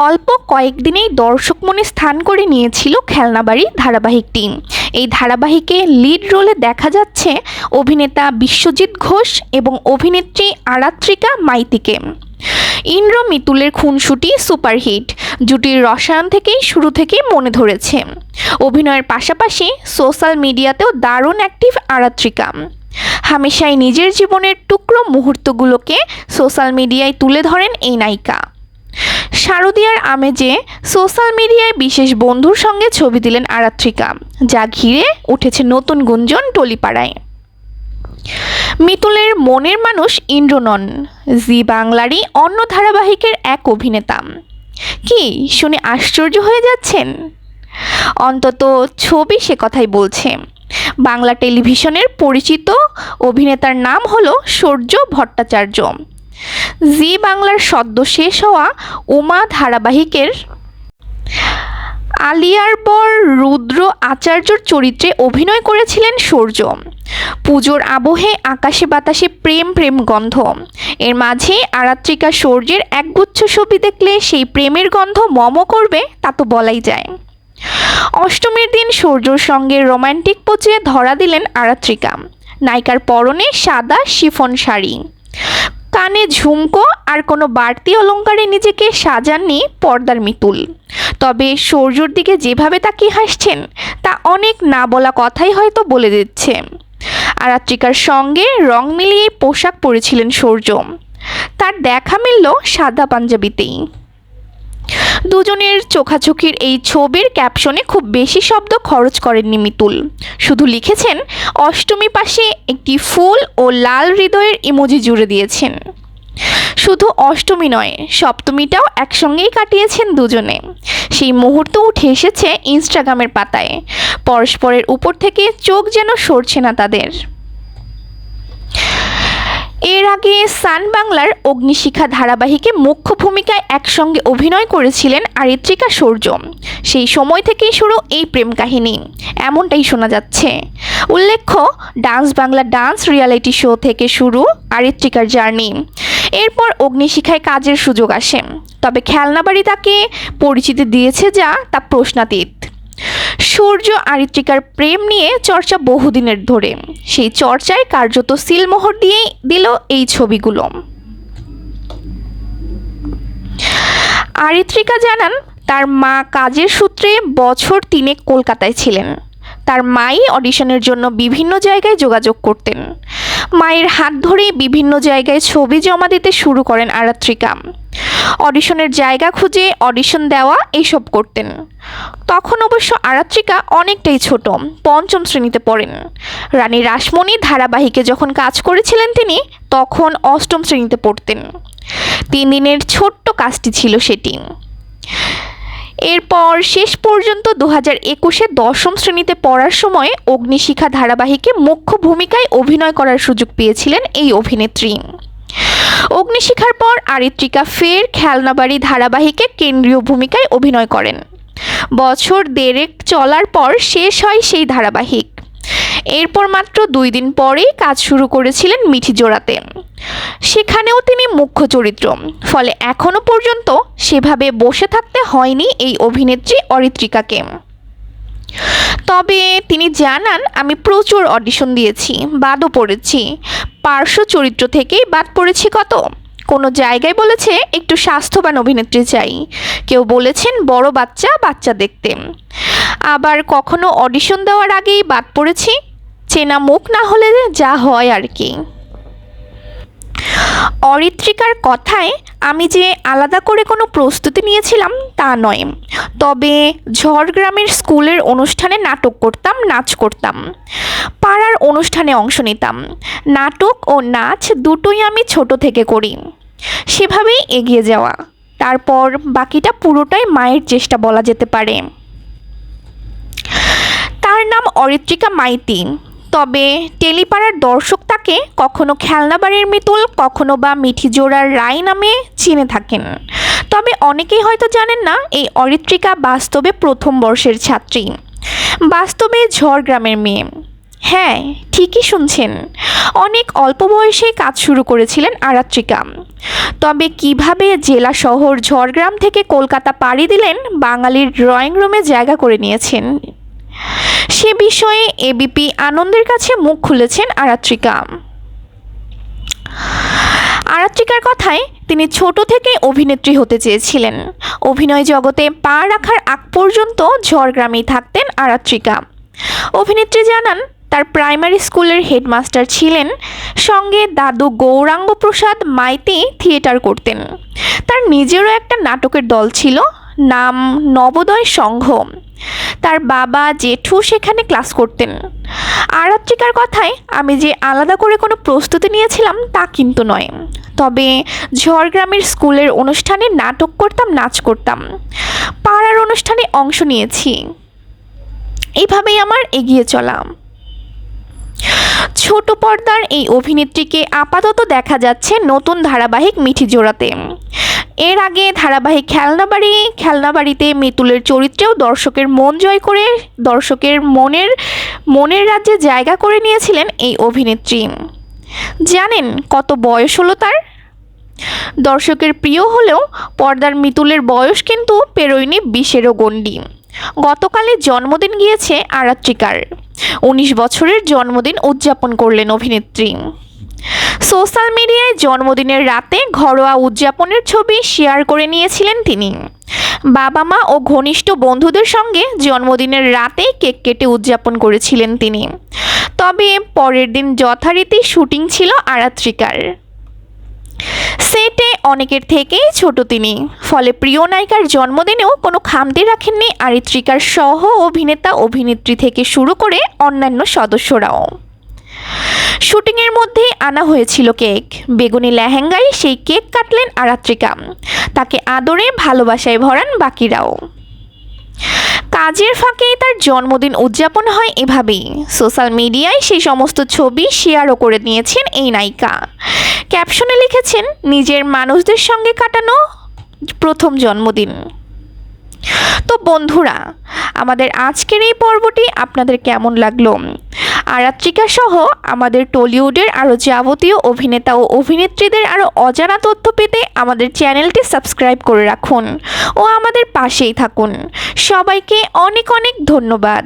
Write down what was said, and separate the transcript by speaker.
Speaker 1: অল্প কয়েকদিনেই দর্শক মনে স্থান করে নিয়েছিল খেলনাবাড়ি ধারাবাহিকটি। এই ধারাবাহিকে লিড রোলে দেখা যাচ্ছে অভিনেতা বিশ্বজিৎ ঘোষ এবং অভিনেত্রী আরাত্রিকা মাইতিকে। ইন্দ্র মিতুলের খুনসুটি সুপারহিট, জুটির রসায়ন শুরু থেকেই মনে ধরেছে। অভিনয়ের পাশাপাশি সোশ্যাল মিডিয়াতেও দারুণ অ্যাক্টিভ আরাত্রিকা। হামেশাই নিজের জীবনের টুকরো মুহূর্তগুলোকে সোশ্যাল মিডিয়ায় তুলে ধরেন এই নায়িকা। শারদীয়ার আমেজে সোশ্যাল মিডিয়ায় বিশেষ বন্ধুর সঙ্গে ছবি দিলেন আরাত্রিকা, যা ঘিরে উঠেছে নতুন গুঞ্জন টলিপাড়ায়। মিতুলের মনের মানুষ ইন্দ্র নন, জি বাংলারই অন্য ধারাবাহিকের এক অভিনেতা। কি শুনে আশ্চর্য হয়ে যাচ্ছেন? অন্তত ছবি সে কথাই বলছে। বাংলা টেলিভিশনের পরিচিত অভিনেতার নাম হলো সূর্য ভট্টাচার্য। জি বাংলার সদ্য শেষ হওয়া উমা ধারাবাহিকের আলিয়ার বর রুদ্র আচার্যর চরিত্রে অভিনয় করেছিলেন সূর্য। পুজোর আবহে আকাশে বাতাসে প্রেম প্রেম গন্ধ, এর মাঝে আরাত্রিকা সূর্যের একগুচ্ছ ছবি দেখলে সেই প্রেমের গন্ধ মম করবে তা তো বলাই যায়। অষ্টমীর দিন সূর্যর সঙ্গে রোমান্টিক পোজে ধরা দিলেন আরাত্রিকা। নায়িকার পরনে সাদা শিফন শাড়ি, কানে ঝুমকো আর কোনো বাড়তি অলংকারে নিজেকে সাজাননি পর্দার মিতুল। তবে সূর্যর দিকে যেভাবে তাকিয়ে হাসছেন তা অনেক না বলা কথাই হয়তো বলে দিচ্ছে। আরাত্রিকার সঙ্গে রং মিলিয়ে পোশাক পরেছিলেন সূর্য, তার দেখা মিলল সাদা পাঞ্জাবিতেই। দুজনের চোখাচোখির এই ছবির ক্যাপশনে খুব বেশি শব্দ খরচ করেননি মিতুল, শুধু লিখেছেন অষ্টমী পাশে একটি ফুল ও লাল হৃদয়ের ইমোজি জুড়ে দিয়েছেন। শুধু অষ্টমী নয়, সপ্তমীটাও একসঙ্গেই কাটিয়েছেন দুজনে। সেই মুহূর্ত উঠে এসেছে ইনস্টাগ্রামের পাতায়। পরস্পরের উপর থেকে চোখ যেন সরছে না তাদের। এর আগে সান বাংলার অগ্নিশিখা ধারাবাহিকে মুখ্য ভূমিকায় একসঙ্গে অভিনয় করেছিলেন আরাত্রিকা সূর্য। সেই সময় থেকেই শুরু এই প্রেম কাহিনী, এমনটাই শোনা যাচ্ছে। উল্লেখ্য, dance Bangla dance reality show থেকে শুরু আরাত্রিকার জার্নি। এরপর অগ্নিশিখায় কাজের সুযোগ আসে, তবে খেলনাবাড়ি তাকে পরিচিতি দিয়েছে যা তা প্রশ্নাতীত। সূর্য আরাত্রিকার প্রেম নিয়ে চর্চা বহুদিনের ধরে, সেই চর্চায় কার্যত সিলমোহর দিয়ে দিল এই ছবিগুলো। আরাত্রিকা জানান, তার মা কাজের সূত্রে বছর 3 কলকাতায় ছিলেন। তার মাই অডিশনের জন্য বিভিন্ন জায়গায় যোগাযোগ করতেন। মায়ের হাত ধরেই বিভিন্ন জায়গায় ছবি জমা দিতে শুরু করেন আরাত্রিকা। অডিশনের জায়গা খুঁজে অডিশন দেওয়া এইসব করতেন। তখন অবশ্য আরাত্রিকা অনেকটাই ছোট, 5ম শ্রেণীতে পড়েন। রানী রাসমণি ধারাবাহিকে যখন কাজ করেছিলেন তিনি তখন 8ম শ্রেণীতে পড়তেন। 3 দিনের ছোট্ট কাজটি ছিল সেটি। এরপর শেষ পর্যন্ত 2021-এ 10ম শ্রেণীতে পড়ার সময় অগ্নিশিখা ধারাবাহিকে মুখ্য ভূমিকায় অভিনয় করার সুযোগ পেয়েছিলেন এই অভিনেত্রী। অগ্নিশিখার পর আরাত্রিকা ফের খেলনাবাড়ি ধারাবাহিকে কেন্দ্রীয় ভূমিকায় অভিনয় করেন। বছর 1.5 চলার পর শেষ হয় সেই ধারাবাহিক। এরপর মাত্র 2 দিন পরেই কাজ শুরু করেছিলেন মিঠি জোড়াতে, সেখানেও তিনি মুখ্য চরিত্র। ফলে এখনও পর্যন্ত সেভাবে বসে থাকতে হয়নি এই অভিনেত্রী আরাত্রিকাকে। তবে তিনি জানান, আমি প্রচুর অডিশন দিয়েছি, বাদও পড়েছি। পার্শ্ব চরিত্র থেকেই বাদ পড়েছি কত। কোনো জায়গায় বলেছে একটু স্বাস্থ্যবান অভিনেত্রী চাই, কেউ বলেছেন বড় বাচ্চা দেখতে। আবার কখনো অডিশন দেওয়ার আগেই বাদ পড়েছি, চেনা মুখ না হলে যা হয় আর কি। আরাত্রিকার কথায়, আমি যে আলাদা করে কোনো প্রস্তুতি নিয়েছিলাম তা নয়, তবে ঝড়গ্রামের স্কুলের অনুষ্ঠানে নাটক করতাম, নাচ করতাম, পাড়ার অনুষ্ঠানে অংশ নিতাম। নাটক ও নাচ দুটোই আমি ছোট থেকে করি, সেভাবেই এগিয়ে যাওয়া। তারপর বাকিটা পুরোটাই মায়ের চেষ্টা বলা যেতে পারে। তার নাম আরাত্রিকা মাইতি, তবে টেলিপাড়ার দর্শক তাকে কখনো খেলনাবাড়ির মিতুল, কখনো বা মিঠি জোড়ার রাই নামে চিনে থাকেন। তবে অনেকেই হয়তো জানেন না, এই আরাত্রিকা বাস্তবে 1ম বর্ষের ছাত্রী, বাস্তবে ঝড়গ্রামের মেয়ে। হ্যাঁ, ঠিকই শুনছেন, অনেক অল্প বয়সেই কাজ শুরু করেছিলেন আরাত্রিকা। তবে কিভাবে জেলা শহর ঝড়গ্রাম থেকে কলকাতা পাড়ি দিলেন, বাঙালির ড্রয়িং রুমে জায়গা করে নিয়েছেন, সে বিষয়ে এবিপি আনন্দের কাছে মুখ খুলেছেন আরাত্রিকা। আরাত্রিকার কথায়, তিনি ছোট থেকে অভিনেত্রী হতে চেয়েছিলেন। অভিনয় জগতে পা রাখার আগ পর্যন্ত ঝড়গ্রামেই থাকতেন আরাত্রিকা। অভিনেত্রী জানান, তার প্রাইমারি স্কুলের হেডমাস্টার ছিলেন, সঙ্গে দাদু গৌরাঙ্গ প্রসাদ মাইতি থিয়েটার করতেন। তার নিজেরও একটা নাটকের দল ছিল, নাম নবোদয় সংঘ। তার বাবা জেঠু সেখানে ক্লাস করতেন। আরাত্রিকার কথায়, আমি যে আলাদা করে কোনো প্রস্তুতি নিয়েছিলাম তা কিন্তু নয়, তবে ঝড়গ্রামের স্কুলের অনুষ্ঠানে নাটক করতাম, নাচ করতাম, পাড়ার অনুষ্ঠানে অংশ নিয়েছি, এইভাবেই আমার এগিয়ে চলা। ছোট পর্দার এই অভিনেত্রীকে আপাতত দেখা যাচ্ছে নতুন ধারাবাহিক মিঠি জোড়াতে। এর আগে ধারাবাহিক খেলনাবাড়িতে মিতুলের চরিত্রেও দর্শকের মন জয় করে দর্শকের মনের রাজ্যে জায়গা করে নিয়েছিলেন এই অভিনেত্রী। জানেন কত বয়স হলো তার? দর্শকের প্রিয় হলেও পর্দার মিতুলের বয়স কিন্তু পেরোয়নি 20-এরও গণ্ডি। গতকালে জন্মদিন গিয়েছে আরাত্রিকার। 19 বছরের জন্মদিন উদযাপন করলেন অভিনেত্রী। সোশ্যাল মিডিয়ায় জন্মদিনের রাতে ঘরোয়া উদযাপনের ছবি শেয়ার করে নিয়েছিলেন তিনি। বাবা মা ও ঘনিষ্ঠ বন্ধুদের সঙ্গে জন্মদিনের রাতে কেক কেটে উদযাপন করেছিলেন তিনি। তবে পরের দিন যথারীতি শুটিং ছিল আরাত্রিকার। সেটে অনেকের থেকেই ছোট তিনি, ফলে প্রিয় নায়িকার জন্মদিনেও কোনো খামতি রাখেননি আরাত্রিকার সহ অভিনেতা অভিনেত্রী থেকে শুরু করে অন্যান্য সদস্যরাও। শুটিংয়ের মধ্যেই আনা হয়েছিল কেক। বেগুনি লেহেঙ্গায় সেই কেক কাটলেন আরাত্রিকা। তাকে আদরে ভালোবাসায় ভরান বাকিরাও। কাজের ফাঁকেই তার জন্মদিন উদযাপন হয় এভাবেই। সোশ্যাল মিডিয়ায় সেই সমস্ত ছবি শেয়ারও করে নিয়েছেন এই নায়িকা। ক্যাপশনে লিখেছেন, নিজের মানুষদের সঙ্গে কাটানো প্রথম জন্মদিন। তো বন্ধুরা, আমাদের আজকের এই পর্বটি আপনাদের কেমন লাগলো? আরাত্রিকা সহ আমাদের টলিউডের আরও যাবতীয় অভিনেতা ও অভিনেত্রীদের আরও অজানা তথ্য পেতে আমাদের চ্যানেলটি সাবস্ক্রাইব করে রাখুন ও আমাদের পাশেই থাকুন। সবাইকে অনেক অনেক ধন্যবাদ।